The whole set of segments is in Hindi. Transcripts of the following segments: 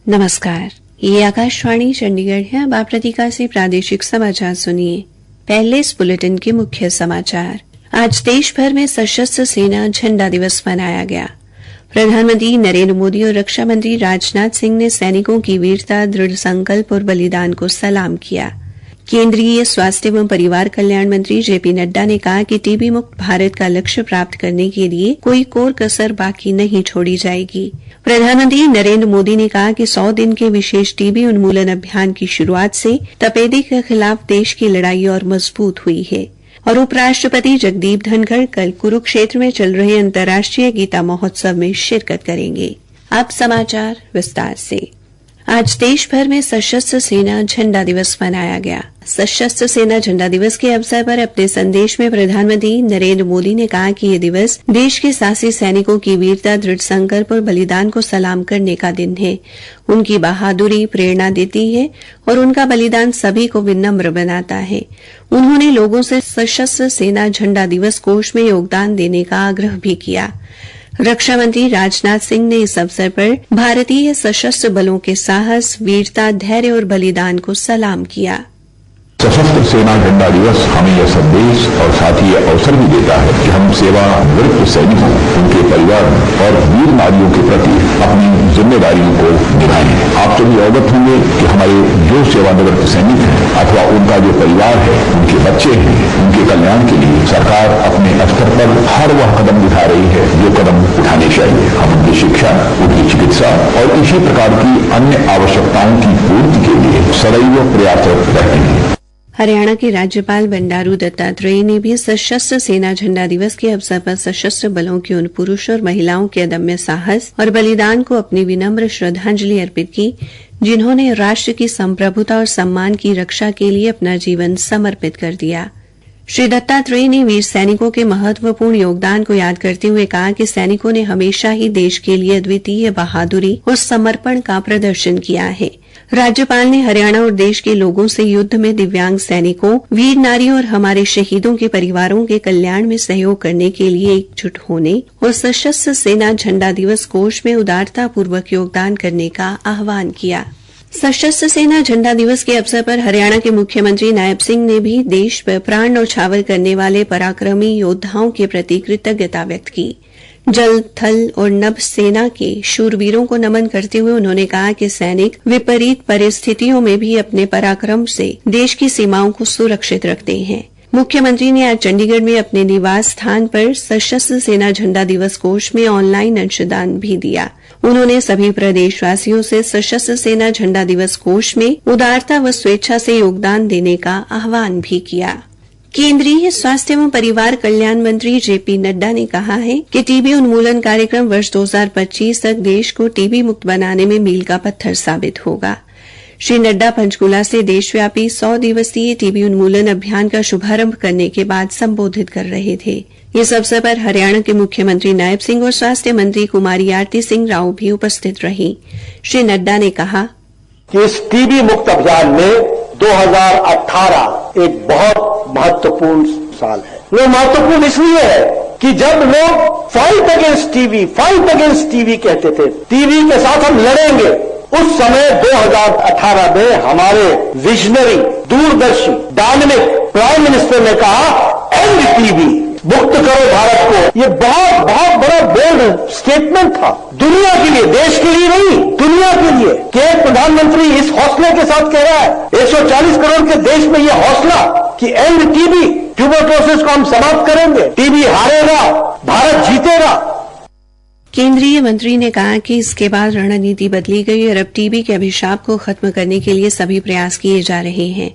नमस्कार, ये आकाशवाणी चंडीगढ़ है। अब आप प्रतिका से प्रादेशिक समाचार सुनिए। पहले इस बुलेटिन के मुख्य समाचार। आज देश भर में सशस्त्र सेना झंडा दिवस मनाया गया। प्रधानमंत्री नरेंद्र मोदी और रक्षा मंत्री राजनाथ सिंह ने सैनिकों की वीरता, दृढ़ संकल्प और बलिदान को सलाम किया। केंद्रीय स्वास्थ्य एवं परिवार कल्याण मंत्री जेपी नड्डा ने कहा कि टीबी मुक्त भारत का लक्ष्य प्राप्त करने के लिए कोई कोर कसर बाकी नहीं छोड़ी जाएगी। प्रधानमंत्री नरेंद्र मोदी ने कहा कि 100 दिन के विशेष टीबी उन्मूलन अभियान की शुरुआत से तपेदिक के खिलाफ देश की लड़ाई और मजबूत हुई है। और उपराष्ट्रपति जगदीप धनखड़ कल कुरुक्षेत्र में चल रहे अंतर्राष्ट्रीय गीता महोत्सव में शिरकत करेंगे। अब समाचार विस्तार से। आज देश भर में सशस्त्र सेना झंडा दिवस मनाया गया। सशस्त्र सेना झंडा दिवस के अवसर पर अपने संदेश में प्रधानमंत्री नरेंद्र मोदी ने कहा कि ये दिवस देश के साहसी सैनिकों की वीरता, दृढ़ संकल्प और बलिदान को सलाम करने का दिन है। उनकी बहादुरी प्रेरणा देती है और उनका बलिदान सभी को विनम्र बनाता है। उन्होंने लोगों से सशस्त्र सेना झंडा दिवस कोष में योगदान देने का आग्रह भी किया। रक्षा मंत्री राजनाथ सिंह ने इस अवसर पर भारतीय सशस्त्र बलों के साहस, वीरता, धैर्य और बलिदान को सलाम किया। सशस्त्र सेना झंडा दिवस हमें यह संदेश और साथ ही यह अवसर भी देता है कि हम सेवानिवृत्त सैनिकों, उनके परिवार और वीर नारियों के प्रति अपनी जिम्मेदारियों को निभाएं। आप सभी अवगत होंगे कि हमारे जो सेवानिवृत्त सैनिक हैं अथवा उनका जो परिवार है, उनके बच्चे हैं, उनके कल्याण के लिए सरकार अपने स्तर पर हर वह कदम उठा रही है जो कदम उठाने चाहिए। हम उनकी शिक्षा, उनकी चिकित्सा और इसी प्रकार की अन्य आवश्यकताओं की पूर्ति के लिए सदैव प्रयासरत रहते हैं। हरियाणा के राज्यपाल बंडारू दत्तात्रेय ने भी सशस्त्र सेना झंडा दिवस के अवसर पर सशस्त्र बलों के उन पुरुष और महिलाओं के अदम्य साहस और बलिदान को अपनी विनम्र श्रद्धांजलि अर्पित की, जिन्होंने राष्ट्र की संप्रभुता और सम्मान की रक्षा के लिए अपना जीवन समर्पित कर दिया। श्री दत्तात्रेय ने वीर सैनिकों के महत्वपूर्ण योगदान को याद करते हुए कहा कि सैनिकों ने हमेशा ही देश के लिए अद्वितीय बहादुरी और समर्पण का प्रदर्शन किया है। राज्यपाल ने हरियाणा और देश के लोगों से युद्ध में दिव्यांग सैनिकों, वीर नारियों और हमारे शहीदों के परिवारों के कल्याण में सहयोग करने के लिए एकजुट होने और सशस्त्र सेना झंडा दिवस कोष में उदारतापूर्वक योगदान करने का आह्वान किया। सशस्त्र सेना झंडा दिवस के अवसर पर हरियाणा के मुख्यमंत्री नायब सिंह ने भी देश पर प्राण न्यौछावर करने वाले पराक्रमी योद्धाओं के प्रति कृतज्ञता व्यक्त की। जल, थल और नभ सेना के शूरवीरों को नमन करते हुए उन्होंने कहा कि सैनिक विपरीत परिस्थितियों में भी अपने पराक्रम से देश की सीमाओं को सुरक्षित रखते हैं। मुख्यमंत्री ने आज चंडीगढ़ में अपने निवास स्थान पर सशस्त्र सेना झंडा दिवस कोष में ऑनलाइन अंशदान भी दिया। उन्होंने सभी प्रदेशवासियों से सशस्त्र सेना झंडा दिवस कोष में उदारता व स्वेच्छा से योगदान देने का आह्वान भी किया। केंद्रीय स्वास्थ्य एवं परिवार कल्याण मंत्री जेपी नड्डा ने कहा है कि टीबी उन्मूलन कार्यक्रम वर्ष 2025 तक देश को टीबी मुक्त बनाने में मील का पत्थर साबित होगा। श्री नड्डा पंचकुला से देशव्यापी 100 दिवसीय टीबी उन्मूलन अभियान का शुभारंभ करने के बाद संबोधित कर रहे थे। इस अवसर पर हरियाणा के मुख्यमंत्री नायब सिंह और स्वास्थ्य मंत्री कुमारी आरती सिंह राव भी उपस्थित रही। श्री नड्डा ने कहा कि इस टीबी मुक्त अभियान में 2018 एक बहुत महत्वपूर्ण साल है। वो महत्वपूर्ण इसलिए है कि जब लोग फाइट अगेंस्ट टीबी कहते थे, टीबी के साथ हम लड़ेंगे, उस समय 2018 में हमारे विजनरी, दूरदर्शी, डायनेमिक प्राइम मिनिस्टर ने कहा एंड टीबी, मुक्त करो भारत को। ये बहुत बहुत बड़ा बोल्ड स्टेटमेंट था दुनिया के लिए, देश के लिए नहीं, दुनिया के लिए। कि प्रधानमंत्री इस हौसले के साथ कह रहा है, 140 करोड़ के देश में ये हौसला कि एंड टीबी, ट्यूबरक्लोसिस को हम समाप्त करेंगे, टीबी हारेगा, भारत जीतेगा। केंद्रीय मंत्री ने कहा कि इसके बाद रणनीति बदली गई और अब टीबी के अभिशाप को खत्म करने के लिए सभी प्रयास किए जा रहे हैं।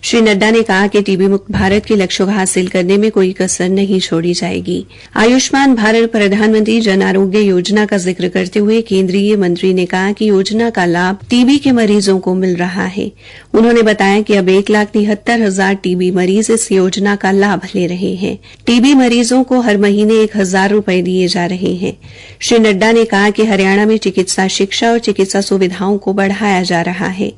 श्री नड्डा ने कहा कि टीबी मुक्त भारत के लक्ष्य को हासिल करने में कोई कसर नहीं छोड़ी जाएगी। आयुष्मान भारत प्रधानमंत्री जन आरोग्य योजना का जिक्र करते हुए केंद्रीय मंत्री ने कहा कि योजना का लाभ टीबी के मरीजों को मिल रहा है। उन्होंने बताया कि अब 1,73,000 टीबी मरीज इस योजना का लाभ ले रहे हैं। टीबी मरीजों को हर महीने 1,000 रुपए दिए जा रहे हैं। श्री नड्डा ने कहा कि हरियाणा में चिकित्सा शिक्षा और चिकित्सा सुविधाओं को बढ़ाया जा रहा है।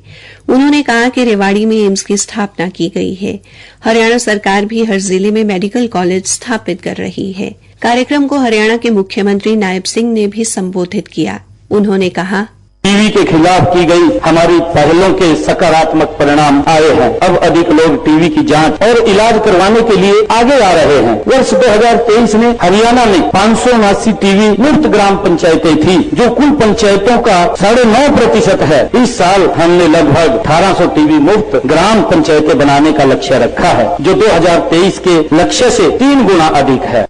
उन्होंने कहा कि रेवाड़ी में एम्स की स्थापना की गई है। हरियाणा सरकार भी हर जिले में मेडिकल कॉलेज स्थापित कर रही है। कार्यक्रम को हरियाणा के मुख्यमंत्री नायब सिंह ने भी संबोधित किया। उन्होंने कहा, टीवी के खिलाफ की गई हमारी पहलों के सकारात्मक परिणाम आए हैं। अब अधिक लोग टीवी की जांच और इलाज करवाने के लिए आगे आ रहे हैं। वर्ष 2023 में हरियाणा में 579 टीवी मुक्त ग्राम पंचायतें थी, जो कुल पंचायतों का 9.5% है। इस साल हमने लगभग 1800 टीवी मुक्त ग्राम पंचायतें बनाने का लक्ष्य रखा है, जो 2023 के लक्ष्य से 3 गुना अधिक है।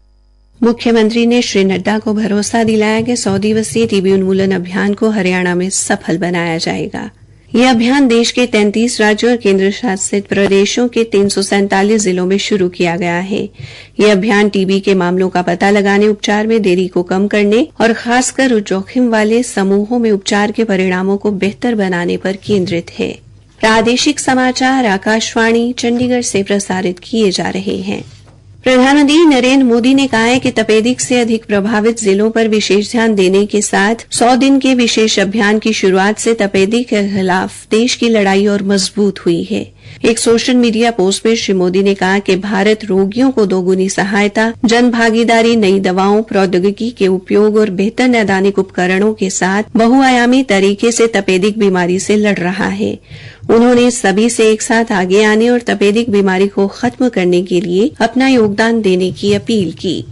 मुख्यमंत्री ने श्री नड्डा को भरोसा दिलाया कि 100 दिवसीय टीबी उन्मूलन अभियान को हरियाणा में सफल बनाया जाएगा। यह अभियान देश के 33 राज्यों और केंद्र शासित प्रदेशों के 347 जिलों में शुरू किया गया है। यह अभियान टीबी के मामलों का पता लगाने, उपचार में देरी को कम करने और खासकर जोखिम वाले समूहों में उपचार के परिणामों को बेहतर बनाने पर केंद्रित है। प्रादेशिक समाचार आकाशवाणी चंडीगढ़ से प्रसारित किए जा रहे हैं। प्रधानमंत्री नरेंद्र मोदी ने कहा है कि तपेदिक से अधिक प्रभावित जिलों पर विशेष ध्यान देने के साथ 100 दिन के विशेष अभियान की शुरुआत से तपेदिक के खिलाफ देश की लड़ाई और मजबूत हुई है। एक सोशल मीडिया पोस्ट में श्री मोदी ने कहा कि भारत रोगियों को दोगुनी सहायता, जन भागीदारी, नई दवाओं, प्रौद्योगिकी के उपयोग और बेहतर नैदानिक उपकरणों के साथ बहुआयामी तरीके से तपेदिक बीमारी से लड़ रहा है। उन्होंने सभी से एक साथ आगे आने और तपेदिक बीमारी को खत्म करने के लिए अपना योगदान देने की अपील की।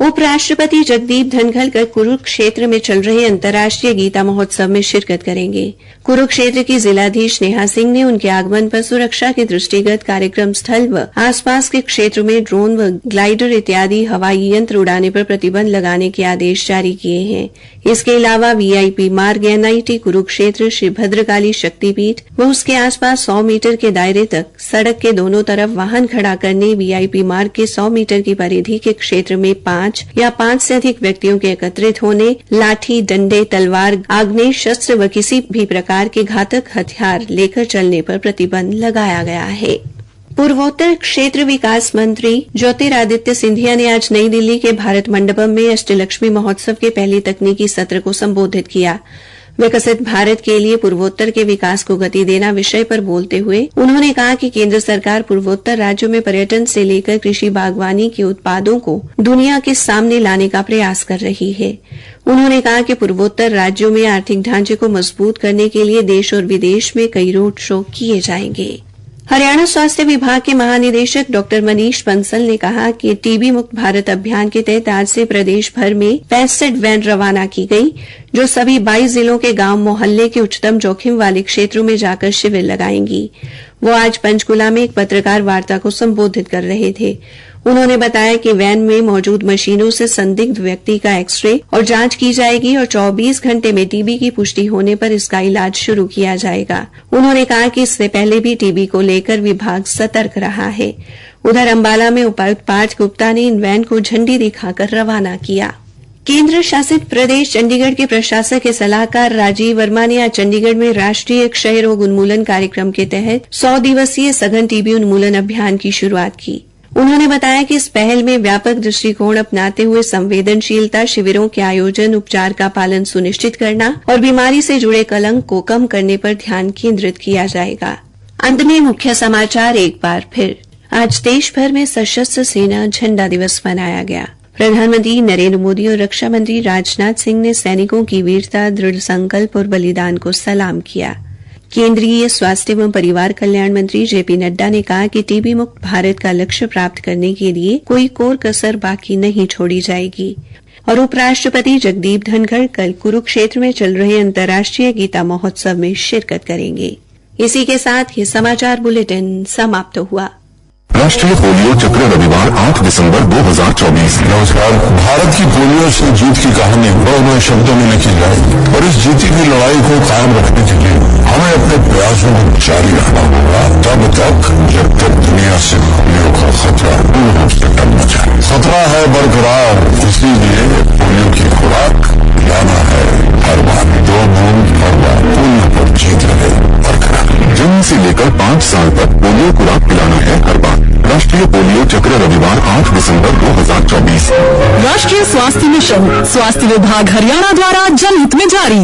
उपराष्ट्रपति जगदीप धनखड़ कल कुरुक्षेत्र में चल रहे अंतर्राष्ट्रीय गीता महोत्सव में शिरकत करेंगे। कुरुक्षेत्र की जिलाधीश नेहा सिंह ने उनके आगमन पर सुरक्षा के दृष्टिगत कार्यक्रम स्थल व आसपास के क्षेत्र में ड्रोन व ग्लाइडर इत्यादि हवाई यंत्र उड़ाने पर प्रतिबंध लगाने के आदेश जारी किए हैं। इसके अलावा वीआईपी मार्ग एनआईटी कुरुक्षेत्र श्री भद्रकाली शक्तिपीठ व उसके आसपास 100 मीटर के दायरे तक सड़क के दोनों तरफ वाहन खड़ा करने, वीआईपी मार्ग के 100 मीटर की परिधि के क्षेत्र में 5 या 5 से अधिक व्यक्तियों के एकत्रित होने, लाठी, डंडे, तलवार, आग्नेय शस्त्र व किसी भी प्रकार के घातक हथियार लेकर चलने पर प्रतिबंध लगाया गया है। पूर्वोत्तर क्षेत्र विकास मंत्री ज्योतिरादित्य सिंधिया ने आज नई दिल्ली के भारत मंडपम में अष्टलक्ष्मी महोत्सव के पहले तकनीकी सत्र को संबोधित किया। विकसित भारत के लिए पूर्वोत्तर के विकास को गति देना विषय पर बोलते हुए उन्होंने कहा कि केंद्र सरकार पूर्वोत्तर राज्यों में पर्यटन से लेकर कृषि बागवानी के उत्पादों को दुनिया के सामने लाने का प्रयास कर रही है। उन्होंने कहा कि पूर्वोत्तर राज्यों में आर्थिक ढांचे को मजबूत करने के लिए देश और विदेश में कई रोड शो किए जाएंगे। हरियाणा स्वास्थ्य विभाग के महानिदेशक डॉ मनीष बंसल ने कहा कि टीबी मुक्त भारत अभियान के तहत आज से प्रदेश भर में 65 वैन रवाना की गई, जो सभी 22 जिलों के गांव मोहल्ले के उच्चतम जोखिम वाले क्षेत्रों में जाकर शिविर लगाएंगी। वो आज पंचकुला में एक पत्रकार वार्ता को संबोधित कर रहे थे। उन्होंने बताया कि वैन में मौजूद मशीनों से संदिग्ध व्यक्ति का एक्सरे और जांच की जाएगी और 24 घंटे में टीबी की पुष्टि होने पर इसका इलाज शुरू किया जाएगा। उन्होंने कहा कि इससे पहले भी टीबी को लेकर विभाग सतर्क रहा है। उधर अंबाला में उपायुक्त पार्थ गुप्ता ने इन वैन को झंडी दिखाकर रवाना किया। केंद्र शासित प्रदेश चंडीगढ़ के प्रशासक के सलाहकार राजीव वर्मा ने आज चंडीगढ़ में राष्ट्रीय क्षय रोग उन्मूलन कार्यक्रम के तहत 100 दिवसीय सघन टीबी उन्मूलन अभियान की शुरुआत की। उन्होंने बताया कि इस पहल में व्यापक दृष्टिकोण अपनाते हुए संवेदनशीलता, शिविरों के आयोजन, उपचार का पालन सुनिश्चित करना और बीमारी से जुड़े कलंक को कम करने पर ध्यान केंद्रित किया जाएगा। अंत में मुख्य समाचार एक बार फिर। आज देश भर में सशस्त्र सेना झंडा दिवस मनाया गया। प्रधानमंत्री नरेंद्र मोदी और रक्षा मंत्री राजनाथ सिंह ने सैनिकों की वीरता, दृढ़ संकल्प और बलिदान को सलाम किया। केंद्रीय स्वास्थ्य एवं परिवार कल्याण मंत्री जेपी नड्डा ने कहा कि टीबी मुक्त भारत का लक्ष्य प्राप्त करने के लिए कोई कोर कसर बाकी नहीं छोड़ी जाएगी। और उपराष्ट्रपति जगदीप धनखड़ कल कुरुक्षेत्र में चल रहे अंतर्राष्ट्रीय गीता महोत्सव में शिरकत करेंगे। इसी के साथ ये समाचार बुलेटिन समाप्त हुआ। राष्ट्रीय पोलियो चक्र रविवार 8 दिसंबर 2024। नमस्कार। भारत की पोलियो से जीत की कहानी नए शब्दों में लिखी जाएगी और इस जीती की लड़ाई को कायम रखने के लिए हमें अपने प्रयासों को जारी रखना होगा तब तक जब तक दुनिया से पोलियो का खतरा पूर्ण रूप से टल न जाए। खतरा है बरकरार, इसीलिए पोलियो की खुराक लाना है हर बार 2 बूंद हर बार। पोलियो पर जीत रहे बरकरार। जन्म से लेकर 5 साल तक पोलियो खुराक पिलाना है हर बार। राष्ट्रीय पोलियो चक्र रविवार 8 दिसंबर 2024। राष्ट्रीय स्वास्थ्य मिशन, स्वास्थ्य विभाग हरियाणा द्वारा जनहित में जारी।